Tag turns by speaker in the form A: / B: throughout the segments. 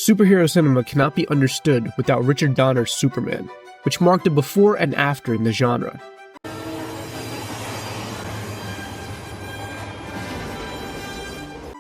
A: superhero cinema cannot be understood without Richard Donner's Superman, which marked a before and after in the genre.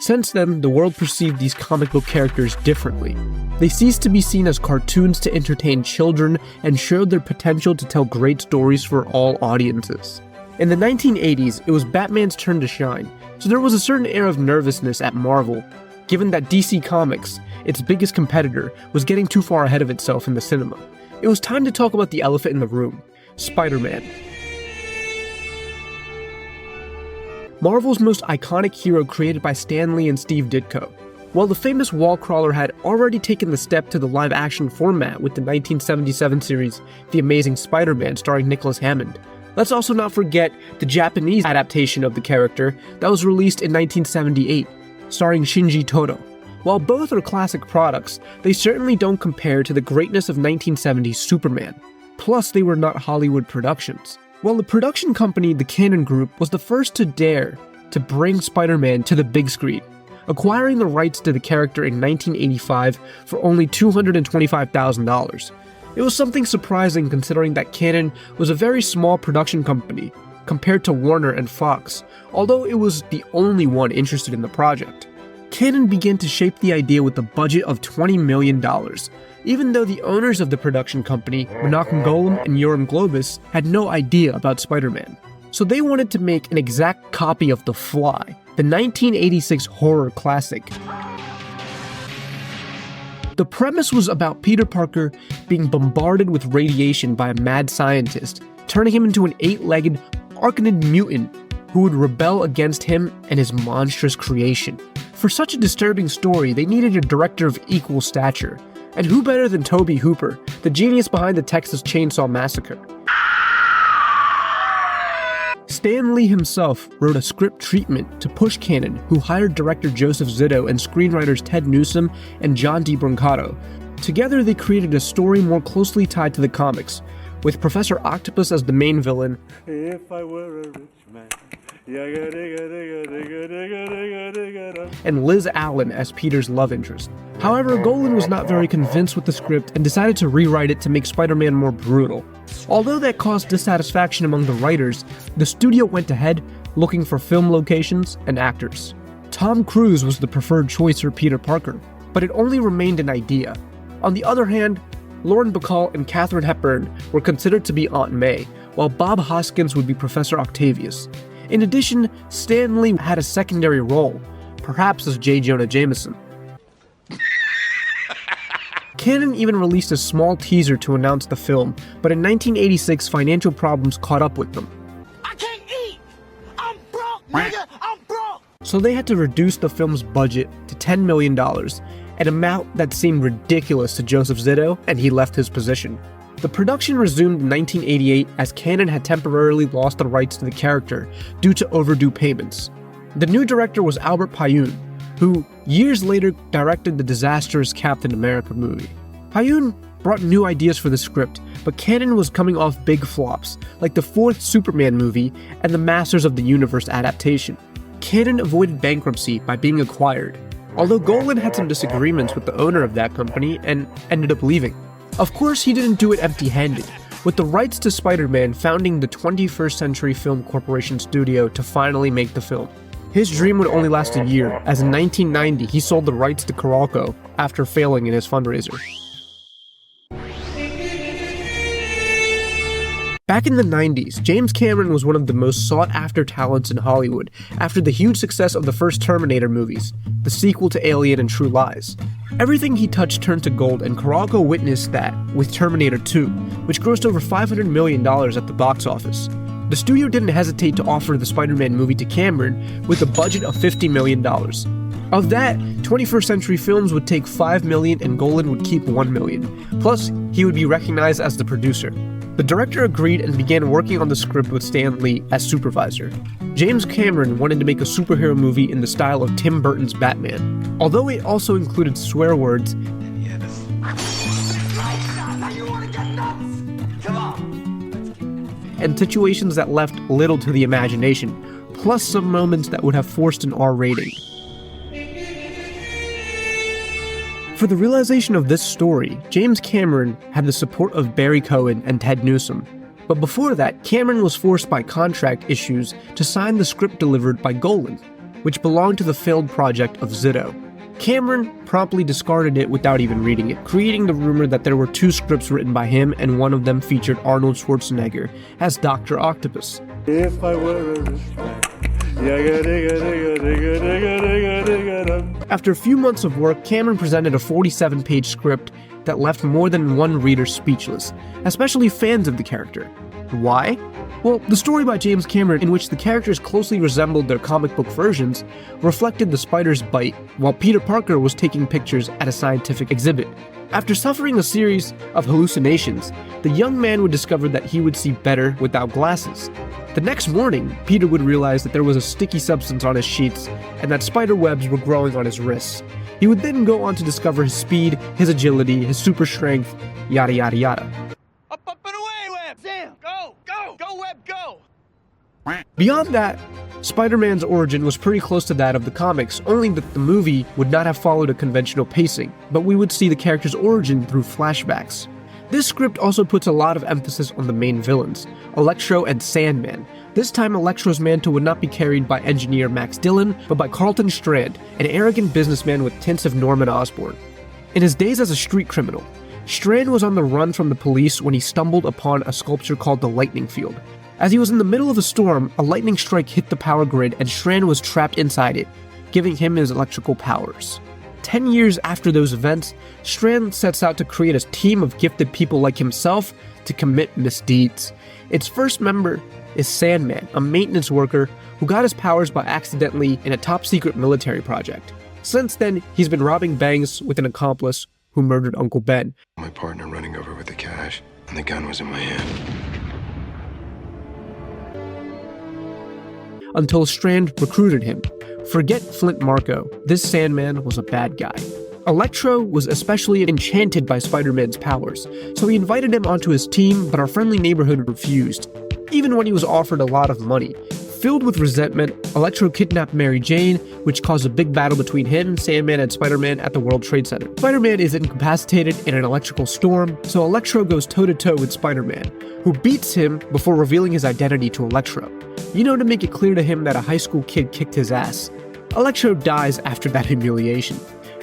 A: Since then, the world perceived these comic book characters differently. They ceased to be seen as cartoons to entertain children and showed their potential to tell great stories for all audiences. In the 1980s, it was Batman's turn to shine, so there was a certain air of nervousness at Marvel, given that DC Comics, its biggest competitor, was getting too far ahead of itself in the cinema. It was time to talk about the elephant in the room: Spider-Man. Marvel's most iconic hero created by Stan Lee and Steve Ditko. While the famous wall crawler had already taken the step to the live-action format with the 1977 series The Amazing Spider-Man starring Nicholas Hammond, let's also not forget the Japanese adaptation of the character that was released in 1978, starring Shinji Todo. While both are classic products, they certainly don't compare to the greatness of 1970s Superman. Plus, they were not Hollywood productions. While the production company, the Canon Group, was the first to dare to bring Spider-Man to the big screen, acquiring the rights to the character in 1985 for only $225,000. It was something surprising considering that Canon was a very small production company compared to Warner and Fox, although it was the only one interested in the project. Canon began to shape the idea with a budget of $20 million, even though the owners of the production company, Menachem Golem and Yoram Globus, had no idea about Spider-Man. So they wanted to make an exact copy of The Fly, the 1986 horror classic. The premise was about Peter Parker being bombarded with radiation by a mad scientist, turning him into an 8-legged, arachnid mutant who would rebel against him and his monstrous creation. For such a disturbing story, they needed a director of equal stature, and who better than Tobe Hooper, the genius behind the Texas Chainsaw Massacre. Stan Lee himself wrote a script treatment to push Canon, who hired director Joseph Zito and screenwriters Ted Newsom and John DeBroncato. Together they created a story more closely tied to the comics, with Professor Octopus as the main villain, if I were a rich man, and Liz Allen as Peter's love interest. However, Golan was not very convinced with the script and decided to rewrite it to make Spider-Man more brutal. Although that caused dissatisfaction among the writers, the studio went ahead looking for film locations and actors. Tom Cruise was the preferred choice for Peter Parker, but it only remained an idea. On the other hand, Lauren Bacall and Katharine Hepburn were considered to be Aunt May, while Bob Hoskins would be Professor Octavius. In addition, Stan Lee had a secondary role, perhaps as J. Jonah Jameson. Canon even released a small teaser to announce the film, but in 1986 financial problems caught up with them.
B: I can't eat! I'm broke, nigga! I'm broke!
A: So they had to reduce the film's budget to $10 million, an amount that seemed ridiculous to Joseph Zito, and he left his position. The production resumed in 1988 as Canon had temporarily lost the rights to the character due to overdue payments. The new director was Albert Pyun, who years later directed the disastrous Captain America movie. Pyun brought new ideas for the script, but Canon was coming off big flops, like the fourth Superman movie and the Masters of the Universe adaptation. Canon avoided bankruptcy by being acquired, although Golan had some disagreements with the owner of that company and ended up leaving. Of course, he didn't do it empty-handed, with the rights to Spider-Man founding the 21st Century Film Corporation studio to finally make the film. His dream would only last a year, as in 1990 he sold the rights to Carolco after failing in his fundraiser. Back in the 90s, James Cameron was one of the most sought-after talents in Hollywood after the huge success of the first Terminator movies, the sequel to Alien and True Lies. Everything he touched turned to gold, and Carolco witnessed that with Terminator 2, which grossed over $500 million at the box office. The studio didn't hesitate to offer the Spider-Man movie to Cameron with a budget of $50 million. Of that, 21st Century Films would take $5 million and Golan would keep $1 million. Plus, he would be recognized as the producer. The director agreed and began working on the script with Stan Lee as supervisor. James Cameron wanted to make a superhero movie in the style of Tim Burton's Batman, although it also included swear words and situations that left little to the imagination, plus some moments that would have forced an R rating. For the realization of this story, James Cameron had the support of Barry Cohen and Ted Newsom. But before that, Cameron was forced by contract issues to sign the script delivered by Golan, which belonged to the failed project of Zitto. Cameron promptly discarded it without even reading it, creating the rumor that there were 2 scripts written by him and one of them featured Arnold Schwarzenegger as Dr. Octopus.
C: If I were a rich man.
A: After a few months of work, Cameron presented a 47-page script that left more than one reader speechless, especially fans of the character. Why? Well, the story by James Cameron, in which the characters closely resembled their comic book versions, reflected the spider's bite while Peter Parker was taking pictures at a scientific exhibit. After suffering a series of hallucinations, the young man would discover that he would see better without glasses. The next morning, Peter would realize that there was a sticky substance on his sheets and that spider webs were growing on his wrists. He would then go on to discover his speed, his agility, his super strength, yada yada yada.
B: Up and away, Web! Sam, go, Web, go!
A: Beyond that, Spider-Man's origin was pretty close to that of the comics, only that the movie would not have followed a conventional pacing, but we would see the character's origin through flashbacks. This script also puts a lot of emphasis on the main villains, Electro and Sandman. This time Electro's mantle would not be carried by engineer Max Dillon, but by Carlton Strand, an arrogant businessman with tints of Norman Osborn. In his days as a street criminal, Strand was on the run from the police when he stumbled upon a sculpture called the Lightning Field. As he was in the middle of a storm, a lightning strike hit the power grid and Strand was trapped inside it, giving him his electrical powers. 10 years after those events, Strand sets out to create a team of gifted people like himself to commit misdeeds. Its first member is Sandman, a maintenance worker who got his powers by accidentally in a top-secret military project. Since then, he's been robbing banks with an accomplice who murdered Uncle Ben.
D: My partner running over with the cash, and the gun was in my hand.
A: Until Strand recruited him. Forget Flint Marko, this Sandman was a bad guy. Electro was especially enchanted by Spider-Man's powers, so he invited him onto his team, but our friendly neighborhood refused, even when he was offered a lot of money. Filled with resentment, Electro kidnapped Mary Jane, which caused a big battle between him, Sandman, and Spider-Man at the World Trade Center. Spider-Man is incapacitated in an electrical storm, so Electro goes toe-to-toe with Spider-Man, who beats him before revealing his identity to Electro. To make it clear to him that a high school kid kicked his ass. Electro dies after that humiliation.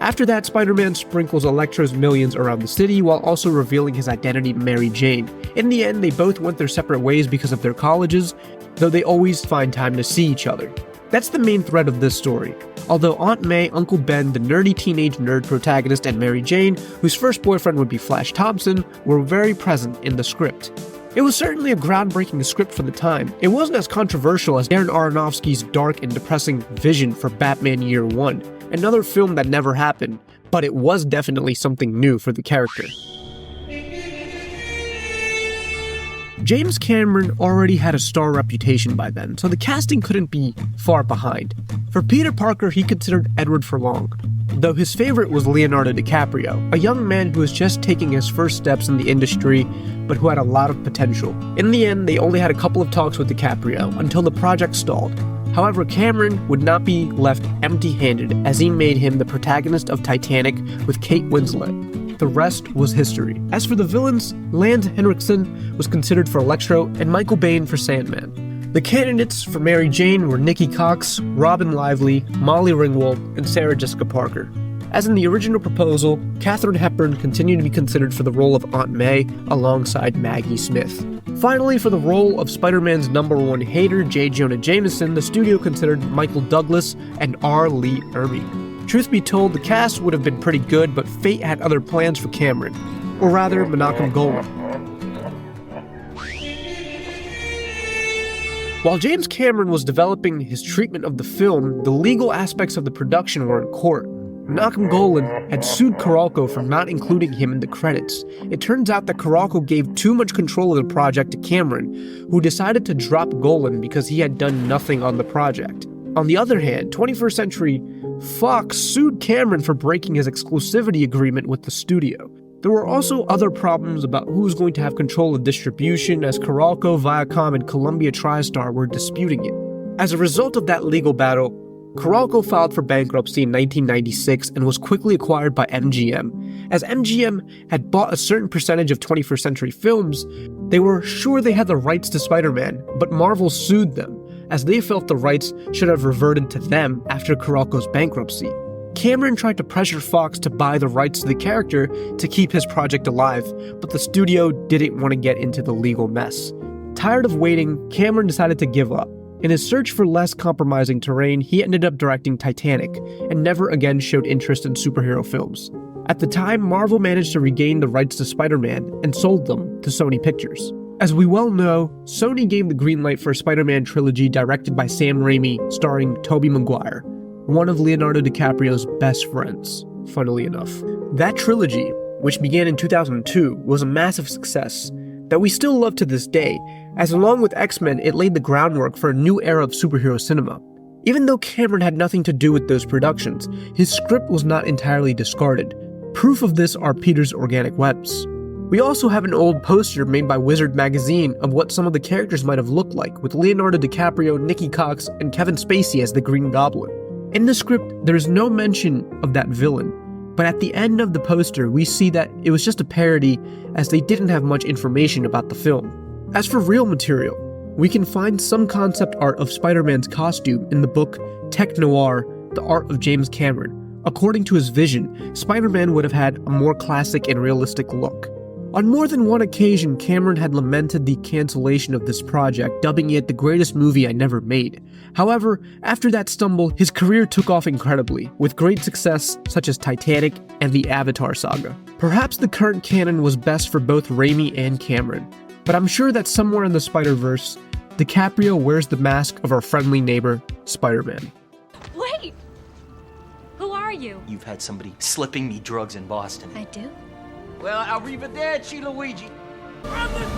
A: After that, Spider-Man sprinkles Electro's millions around the city while also revealing his identity to Mary Jane. In the end, they both went their separate ways because of their colleges, though they always find time to see each other. That's the main thread of this story. Although Aunt May, Uncle Ben, the nerdy teenage nerd protagonist, and Mary Jane, whose first boyfriend would be Flash Thompson, were very present in the script. It was certainly a groundbreaking script for the time. It wasn't as controversial as Darren Aronofsky's dark and depressing Vision for Batman Year One, another film that never happened, but it was definitely something new for the character. James Cameron already had a star reputation by then, so the casting couldn't be far behind. For Peter Parker, he considered Edward Furlong, though his favorite was Leonardo DiCaprio, a young man who was just taking his first steps in the industry, but who had a lot of potential. In the end, they only had a couple of talks with DiCaprio until the project stalled. However, Cameron would not be left empty-handed as he made him the protagonist of Titanic with Kate Winslet. The rest was history. As for the villains, Lance Henriksen was considered for Electro and Michael Biehn for Sandman. The candidates for Mary Jane were Nikki Cox, Robin Lively, Molly Ringwald, and Sarah Jessica Parker. As in the original proposal, Katharine Hepburn continued to be considered for the role of Aunt May alongside Maggie Smith. Finally, for the role of Spider-Man's #1 hater, J Jonah Jameson, the studio considered Michael Douglas and R. Lee Ermey. Truth be told, the cast would have been pretty good, but fate had other plans for Cameron, or rather, Menachem Golan. While James Cameron was developing his treatment of the film, the legal aspects of the production were in court. Menachem Golan had sued Carolco for not including him in the credits. It turns out that Carolco gave too much control of the project to Cameron, who decided to drop Golan because he had done nothing on the project. On the other hand, 21st Century Fox sued Cameron for breaking his exclusivity agreement with the studio. There were also other problems about who was going to have control of distribution, as Carolco, Viacom, and Columbia TriStar were disputing it. As a result of that legal battle, Carolco filed for bankruptcy in 1996 and was quickly acquired by MGM. As MGM had bought a certain percentage of 21st Century Films, they were sure they had the rights to Spider-Man, but Marvel sued them, as they felt the rights should have reverted to them after Carolco's bankruptcy. Cameron tried to pressure Fox to buy the rights to the character to keep his project alive, but the studio didn't want to get into the legal mess. Tired of waiting, Cameron decided to give up. In his search for less compromising terrain, he ended up directing Titanic, and never again showed interest in superhero films. At the time, Marvel managed to regain the rights to Spider-Man and sold them to Sony Pictures. As we well know, Sony gave the green light for a Spider-Man trilogy directed by Sam Raimi, starring Tobey Maguire, one of Leonardo DiCaprio's best friends, funnily enough. That trilogy, which began in 2002, was a massive success that we still love to this day, as along with X-Men, it laid the groundwork for a new era of superhero cinema. Even though Cameron had nothing to do with those productions, his script was not entirely discarded. Proof of this are Peter's organic webs. We also have an old poster made by Wizard magazine of what some of the characters might have looked like, with Leonardo DiCaprio, Nikki Cox, and Kevin Spacey as the Green Goblin. In the script, there is no mention of that villain, but at the end of the poster, we see that it was just a parody, as they didn't have much information about the film. As for real material, we can find some concept art of Spider-Man's costume in the book Tech Noir, The Art of James Cameron. According to his vision, Spider-Man would have had a more classic and realistic look. On more than one occasion, Cameron had lamented the cancellation of this project, dubbing it the greatest movie I never made. However, after that stumble, his career took off incredibly, with great success such as Titanic and the Avatar saga. Perhaps the current canon was best for both Raimi and Cameron, but I'm sure that somewhere in the Spider-Verse, DiCaprio wears the mask of our friendly neighbor, Spider-Man.
E: Wait! Who are you?
F: You've had somebody slipping me drugs in Boston.
E: I do?
B: Well, arrivederci, Luigi. I'm the